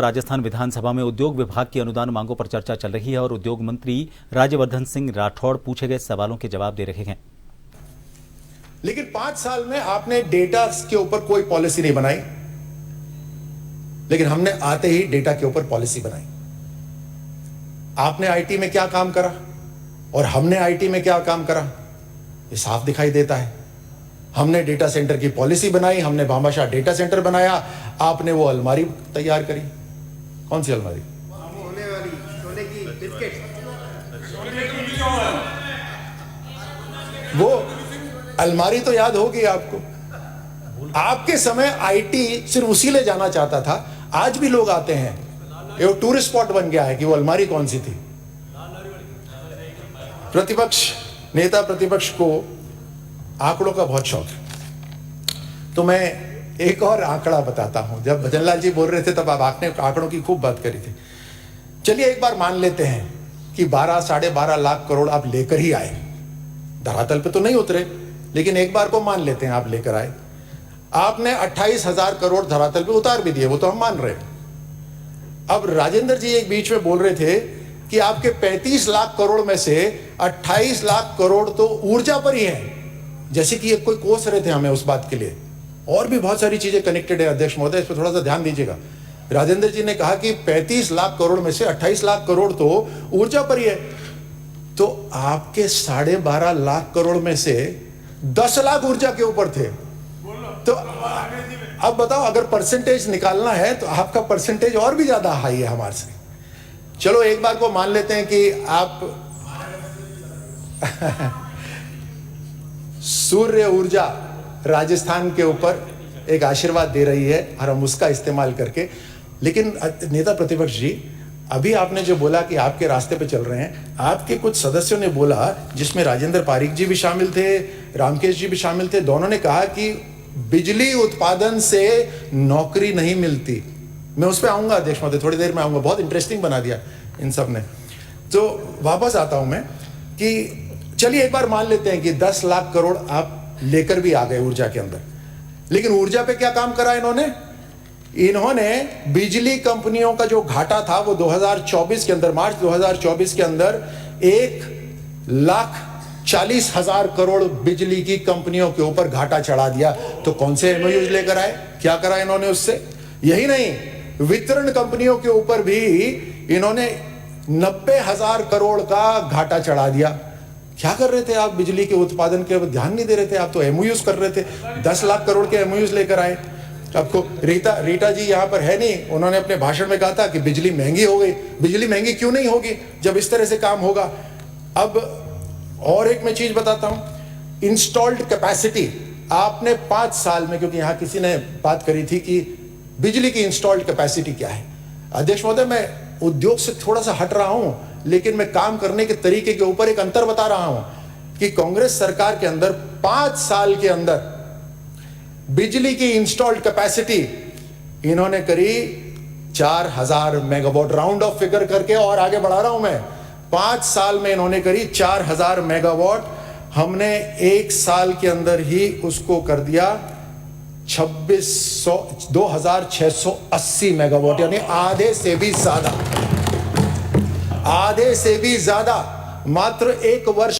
राजस्थान विधानसभा में उद्योग विभाग की अनुदान मांगों पर चर्चा चल रही है और उद्योग मंत्री राज्यवर्धन सिंह राठौड़ पूछे गए सवालों के जवाब दे रहे हैं। लेकिन 5 साल में आपने डेटा के ऊपर कोई पॉलिसी नहीं बनाई, लेकिन हमने आते ही डेटा के ऊपर पॉलिसी बनाई। आपने आईटी में क्या काम करा और हमने आईटी में क्या काम करा, ये साफ दिखाई देता है। हमने डेटा सेंटर की पॉलिसी बनाई, हमने भामाशाह डेटा सेंटर बनाया, आपने वो अलमारी तैयार करी। कौन सी अलमारी? होने वाली सोने की बिस्किट। वो अलमारी तो याद होगी आपको। आपके समय आईटी सिर्फ उसी लिए जाना चाहता था, आज भी लोग आते हैं, ये टूरिस्ट स्पॉट बन गया है कि वो अलमारी कौन सी थी। नेता प्रतिपक्ष को आंकड़ों का बहुत शौक है, तो मैं एक और आंकड़ा बताता हूं। जब भजनलाल जी बोल रहे थे तब आप आपने आंकड़ों की खूब बात करी थी। चलिए एक बार मान लेते हैं कि 12 साढ़े 12 लाख करोड़ आप लेकर ही आए, धरातल पे तो नहीं उतरे, लेकिन एक बार को मान लेते हैं आप लेकर आए। आपने 28,000 करोड़ धरातल पे उतार भी दिए, वो तो हम मान रहे हैं। अब राजेंद्र जी एक बीच में बोल रहे थे कि आपके 35 लाख करोड़ में से 28 लाख करोड़ तो ऊर्जा पर ही है, जैसे कि ये कोई कोस रहे थे हमें उस बात के लिए। और भी बहुत सारी चीजें कनेक्टेड है अध्यक्ष महोदय, इस पर थोड़ा सा ध्यान दीजिएगा। राजेंद्र जी ने कहा कि 35 लाख करोड़ में से 28 लाख करोड़ तो ऊर्जा पर ही है, तो आपके 12.5 लाख करोड़ में से 10 लाख ऊर्जा के ऊपर थे। तो अब बताओ, अगर परसेंटेज निकालना है तो आपका परसेंटेज और भी ज्यादा हाई है हमारे से। चलो एक बार को मान लेते हैं कि आप सूर्य ऊर्जा राजस्थान के ऊपर एक आशीर्वाद दे रही है और हम उसका इस्तेमाल करके। लेकिन नेता प्रतिपक्ष जी, अभी आपने जो बोला कि आपके रास्ते पे चल रहे हैं, आपके कुछ सदस्यों ने बोला, जिसमें राजेंद्र पारीक जी भी शामिल थे, रामकेश जी भी शामिल थे, दोनों ने कहा कि बिजली उत्पादन से नौकरी नहीं मिलती। मैं उस पर आऊंगा अध्यक्ष महोदय, थोड़ी देर में आऊंगा। बहुत इंटरेस्टिंग बना दिया इन सब ने। तो वापस आता हूं मैं कि चलिए एक बार मान लेते हैं कि 10 लाख करोड़ आप लेकर भी आ गए ऊर्जा के अंदर, लेकिन ऊर्जा पे क्या काम करा इन्होंने बिजली कंपनियों का जो घाटा था वो 2024 के अंदर, मार्च 2024 के अंदर 1,40,000 करोड़ बिजली की कंपनियों के ऊपर घाटा चढ़ा दिया। तो कौन से एमओयूज लेकर आए, क्या करा इन्होंने उससे? यही नहीं, वितरण कंपनियों के ऊपर भी इन्होंने 90,000 करोड़ का घाटा चढ़ा दिया। क्या कर रहे थे आप? बिजली के उत्पादन के ध्यान नहीं दे रहे थे आप, तो एमओयूज कर रहे थे। 10 लाख करोड़ के एमओयूज लेकर आए। आपको रीटा जी यहाँ पर है नहीं, उन्होंने अपने भाषण में कहा था कि बिजली महंगी हो गई। बिजली महंगी क्यों नहीं होगी जब इस तरह से काम होगा। अब और एक मैं चीज बताता हूं, इंस्टॉल्ड कैपेसिटी आपने 5 साल में, क्योंकि यहां किसी ने बात करी थी कि बिजली की इंस्टॉल्ड कैपेसिटी क्या है। अध्यक्ष महोदय, मैं उद्योग से थोड़ा सा हट रहा हूं, लेकिन मैं काम करने के तरीके के ऊपर एक अंतर बता रहा हूं कि कांग्रेस सरकार के अंदर 5 साल के अंदर बिजली की इंस्टॉल्ड कैपेसिटी इन्होंने करी 4,000 मेगावाट, राउंड ऑफ फिगर करके और आगे बढ़ा रहा हूं मैं। 5 साल में इन्होंने करी 4,000 मेगावाट। हमने 1 साल के अंदर ही उसको कर दिया 2,680 मेगावाट, यानी आधे से भी ज्यादा, मात्र 1 वर्ष